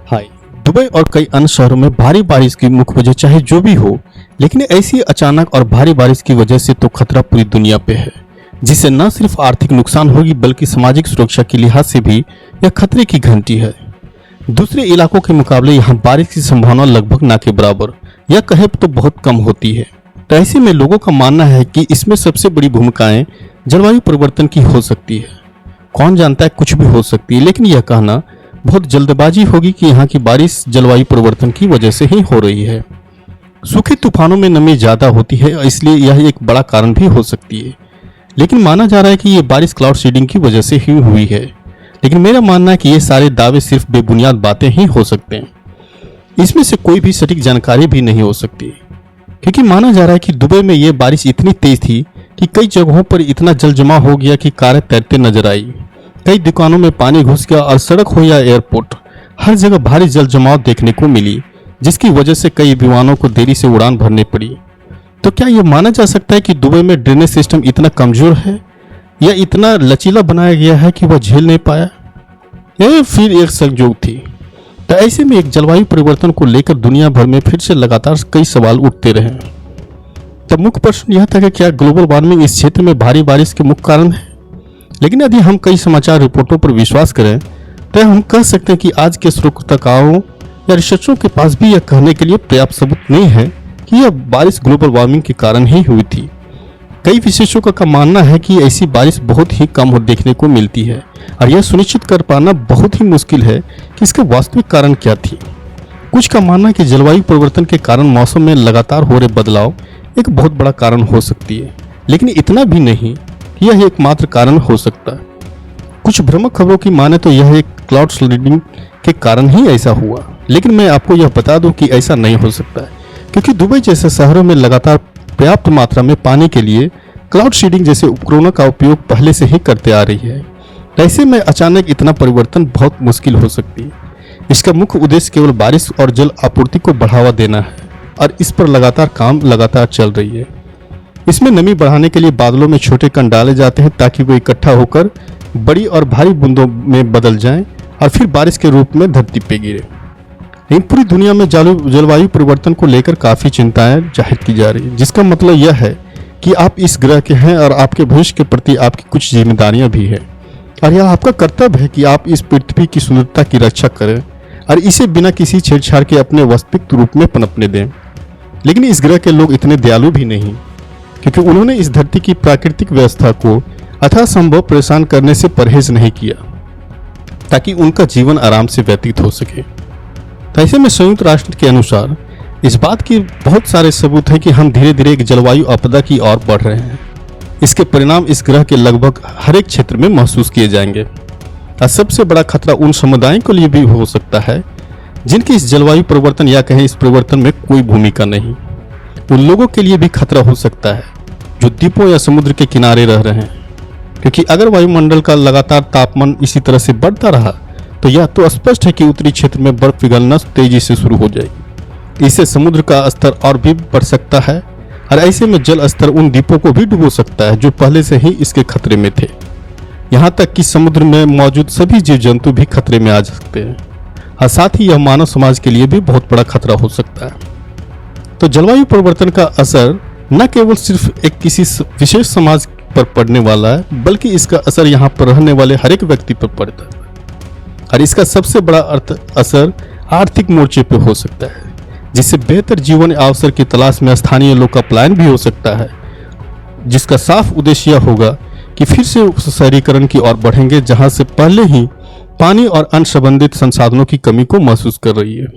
हाय। Dubai और कई अन्य शहरों में भारी बारिश की मुख्य वजह चाहे जो भी हो, लेकिन ऐसी अचानक और भारी बारिश की वजह से तो खतरा पूरी दुनिया पे है, जिससे न सिर्फ आर्थिक नुकसान होगी बल्कि सामाजिक सुरक्षा के लिहाज से भी यह खतरे की घंटी है। दूसरे इलाकों के मुकाबले यहाँ बारिश की संभावना लगभग ना के बराबर या कहे तो बहुत कम होती है। तो ऐसे में लोगों का मानना है कि इसमें सबसे बड़ी भूमिकाएं जलवायु परिवर्तन की हो सकती है। कौन जानता है, कुछ भी हो सकती है, लेकिन यह कहना बहुत जल्दबाजी होगी कि यहाँ की बारिश जलवायु परिवर्तन की वजह से ही हो रही है। सूखे तूफानों में नमी ज्यादा होती है, इसलिए यह एक बड़ा कारण भी हो सकती है, लेकिन माना जा रहा है कि यह बारिश क्लाउड सीडिंग की वजह से ही हुई है। लेकिन मेरा मानना है कि ये सारे दावे सिर्फ बेबुनियाद बातें ही हो सकते हैं। इसमें से कोई भी सटीक जानकारी भी नहीं हो सकती, क्योंकि माना जा रहा है कि दुबई में यह बारिश इतनी तेज थी कि कई जगहों पर इतना जल जमा हो गया कि कारें तैरते नजर आई, कई दुकानों में पानी घुस गया और सड़क हो या एयरपोर्ट, हर जगह भारी जल जमाव देखने को मिली, जिसकी वजह से कई विमानों को देरी से उड़ान भरने पड़ी। तो क्या यह माना जा सकता है कि दुबई में ड्रेनेज सिस्टम इतना कमजोर है या इतना लचीला बनाया गया है कि वह झेल नहीं पाया, या फिर एक संयोग थी? तो ऐसे में एक जलवायु परिवर्तन को लेकर दुनिया भर में फिर से लगातार कई सवाल उठते रहे। तब मुख्य प्रश्न यह था कि क्या ग्लोबल वार्मिंग इस क्षेत्र में भारी बारिश के मुख्य कारण है? लेकिन यदि हम कई समाचार रिपोर्टों पर विश्वास करें तो हम कह सकते हैं कि आज के श्रोताओं या रिसर्चरों के पास भी यह कहने के लिए पर्याप्त सबूत नहीं है कि यह बारिश ग्लोबल वार्मिंग के कारण ही हुई थी। कई विशेषज्ञों का मानना है कि ऐसी बारिश बहुत ही कम देखने को मिलती है और यह सुनिश्चित कर पाना बहुत ही मुश्किल है कि इसका वास्तविक कारण क्या थी। कुछ का मानना है कि जलवायु परिवर्तन के कारण मौसम में लगातार हो रहे बदलाव एक बहुत बड़ा कारण हो सकती है, लेकिन इतना भी नहीं कि यह एकमात्र कारण हो सकता है। कुछ भ्रामक खबरों की माने तो यह एक क्लाउड सीडिंग के कारण ही ऐसा हुआ, लेकिन मैं आपको यह बता दूं कि ऐसा नहीं हो सकता है, क्योंकि दुबई जैसे शहरों में लगातार पर्याप्त मात्रा में पानी के लिए क्लाउड सीडिंग जैसे उपकरणों का उपयोग पहले से ही करते आ रही है। ऐसे में अचानक इतना परिवर्तन बहुत मुश्किल हो सकती है। इसका मुख्य उद्देश्य केवल बारिश और जल आपूर्ति को बढ़ावा देना है और इस पर लगातार चल रही है। इसमें नमी बढ़ाने के लिए बादलों में छोटे कण डाले जाते हैं ताकि वो इकट्ठा होकर बड़ी और भारी बूंदों में बदल जाएं और फिर बारिश के रूप में धरती पे गिरे। लेकिन पूरी दुनिया में जलवायु परिवर्तन को लेकर काफ़ी चिंताएं जाहिर की जा रही है, जिसका मतलब यह है कि आप इस ग्रह के हैं और आपके भविष्य के प्रति आपकी कुछ जिम्मेदारियां भी है और यह आपका कर्तव्य है कि आप इस पृथ्वी की सुंदरता की रक्षा करें और इसे बिना किसी छेड़छाड़ के अपने वास्तविक रूप में पनपने दें। लेकिन इस ग्रह के लोग इतने दयालु भी नहीं, क्योंकि उन्होंने इस धरती की प्राकृतिक व्यवस्था को यथासंभव परेशान करने से परहेज नहीं किया ताकि उनका जीवन आराम से व्यतीत हो सके। तो ऐसे में संयुक्त राष्ट्र के अनुसार इस बात की बहुत सारे सबूत हैं कि हम धीरे धीरे एक जलवायु आपदा की ओर बढ़ रहे हैं। इसके परिणाम इस ग्रह के लगभग हर एक क्षेत्र में महसूस किए जाएंगे और सबसे बड़ा खतरा उन समुदायों के लिए भी हो सकता है जिनकी इस जलवायु परिवर्तन या कहें इस परिवर्तन में कोई भूमिका नहीं। उन लोगों के लिए भी खतरा हो सकता है जो द्वीपों या समुद्र के किनारे रह रहे हैं, क्योंकि अगर वायुमंडल का लगातार तापमान इसी तरह से बढ़ता रहा तो यह तो स्पष्ट है कि उत्तरी क्षेत्र में बर्फ पिघलना तेजी से शुरू हो जाएगी। इससे समुद्र का स्तर और भी बढ़ सकता है और ऐसे में जल स्तर उन द्वीपों को भी डुबो सकता है जो पहले से ही इसके खतरे में थे। यहाँ तक कि समुद्र में मौजूद सभी जीव जंतु भी खतरे में आ सकते हैं और साथ ही यह मानव समाज के लिए भी बहुत बड़ा खतरा हो सकता है। तो जलवायु परिवर्तन का असर न केवल सिर्फ एक किसी विशेष समाज पर पड़ने वाला है, बल्कि इसका असर यहाँ पर रहने वाले हर एक व्यक्ति पर पड़ता है और इसका सबसे बड़ा असर आर्थिक मोर्चे पर हो सकता है, जिससे बेहतर जीवन अवसर की तलाश में स्थानीय लोग का पलायन भी हो सकता है, जिसका साफ उद्देश्य यह होगा कि फिर से उस शहरीकरण की ओर बढ़ेंगे जहां से पहले ही पानी और अन्य संबंधित संसाधनों की कमी को महसूस कर रही है।